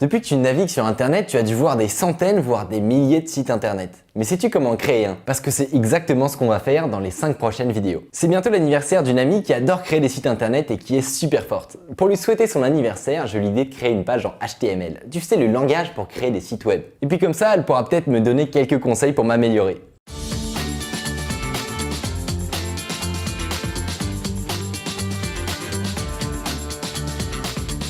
Depuis que tu navigues sur internet, tu as dû voir des centaines, voire des milliers de sites internet. Mais sais-tu comment en créer un? Parce que c'est exactement ce qu'on va faire dans les 5 prochaines vidéos. C'est bientôt l'anniversaire d'une amie qui adore créer des sites internet et qui est super forte. Pour lui souhaiter son anniversaire, j'ai eu l'idée de créer une page en HTML. Tu sais, le langage pour créer des sites web. Et puis comme ça, elle pourra peut-être me donner quelques conseils pour m'améliorer.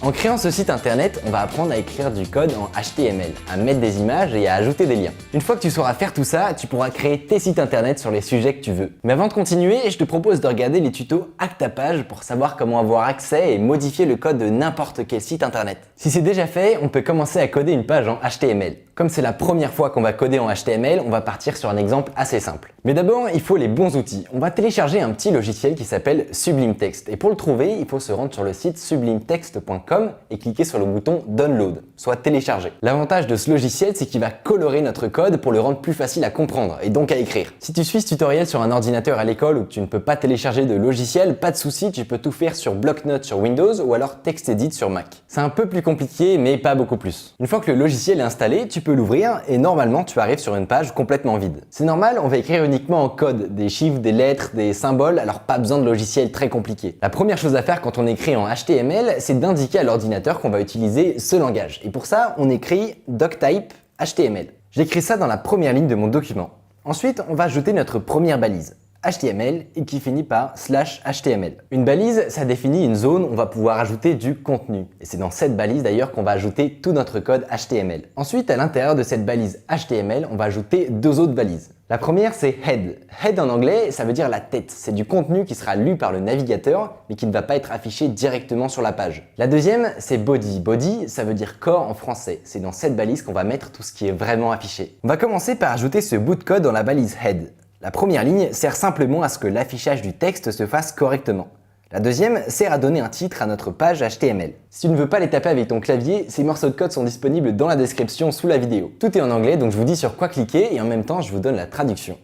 En créant ce site internet, on va apprendre à écrire du code en HTML, à mettre des images et à ajouter des liens. Une fois que tu sauras faire tout ça, tu pourras créer tes sites internet sur les sujets que tu veux. Mais avant de continuer, je te propose de regarder les tutos Hack ta page pour savoir comment avoir accès et modifier le code de n'importe quel site internet. Si c'est déjà fait, on peut commencer à coder une page en HTML. Comme c'est la première fois qu'on va coder en HTML, on va partir sur un exemple assez simple. Mais d'abord, il faut les bons outils. On va télécharger un petit logiciel qui s'appelle Sublime Text. Et pour le trouver, il faut se rendre sur le site sublimetext.com et cliquer sur le bouton Download, soit télécharger. L'avantage de ce logiciel, c'est qu'il va colorer notre code pour le rendre plus facile à comprendre et donc à écrire. Si tu suis ce tutoriel sur un ordinateur à l'école ou que tu ne peux pas télécharger de logiciel, pas de souci, tu peux tout faire sur Bloc-Notes sur Windows ou alors TextEdit sur Mac. C'est un peu plus compliqué, mais pas beaucoup plus. Une fois que le logiciel est installé, tu peux l'ouvrir et normalement tu arrives sur une page complètement vide. C'est normal, on va écrire uniquement en code, des chiffres, des lettres, des symboles, alors pas besoin de logiciel très compliqué. La première chose à faire quand on écrit en HTML, c'est d'indiquer à l'ordinateur qu'on va utiliser ce langage. Et pour ça, on écrit doctype HTML. J'écris ça dans la première ligne de mon document. Ensuite, on va ajouter notre première balise. HTML et qui finit par /HTML. Une balise, ça définit une zone où on va pouvoir ajouter du contenu. Et c'est dans cette balise d'ailleurs qu'on va ajouter tout notre code HTML. Ensuite, à l'intérieur de cette balise HTML, on va ajouter deux autres balises. La première, c'est head. Head en anglais, ça veut dire la tête. C'est du contenu qui sera lu par le navigateur, mais qui ne va pas être affiché directement sur la page. La deuxième, c'est body. Body, ça veut dire corps en français. C'est dans cette balise qu'on va mettre tout ce qui est vraiment affiché. On va commencer par ajouter ce bout de code dans la balise head. La première ligne sert simplement à ce que l'affichage du texte se fasse correctement. La deuxième sert à donner un titre à notre page HTML. Si tu ne veux pas les taper avec ton clavier, ces morceaux de code sont disponibles dans la description sous la vidéo. Tout est en anglais, donc je vous dis sur quoi cliquer et en même temps je vous donne la traduction.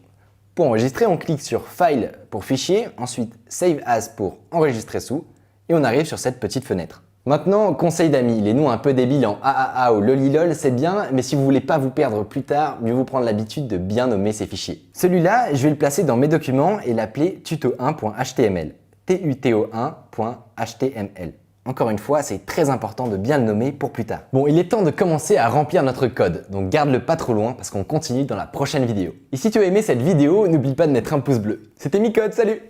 Pour enregistrer, on clique sur File pour fichier, ensuite Save As pour enregistrer sous et on arrive sur cette petite fenêtre. Maintenant, conseil d'amis, les noms un peu débiles en AAA ou lolilol, c'est bien, mais si vous voulez pas vous perdre plus tard, mieux vous prendre l'habitude de bien nommer ces fichiers. Celui-là, je vais le placer dans mes documents et l'appeler tuto1.html. tuto1.html. Encore une fois, c'est très important de bien le nommer pour plus tard. Bon, il est temps de commencer à remplir notre code, donc garde-le pas trop loin parce qu'on continue dans la prochaine vidéo. Et si tu as aimé cette vidéo, n'oublie pas de mettre un pouce bleu. C'était Micode, salut!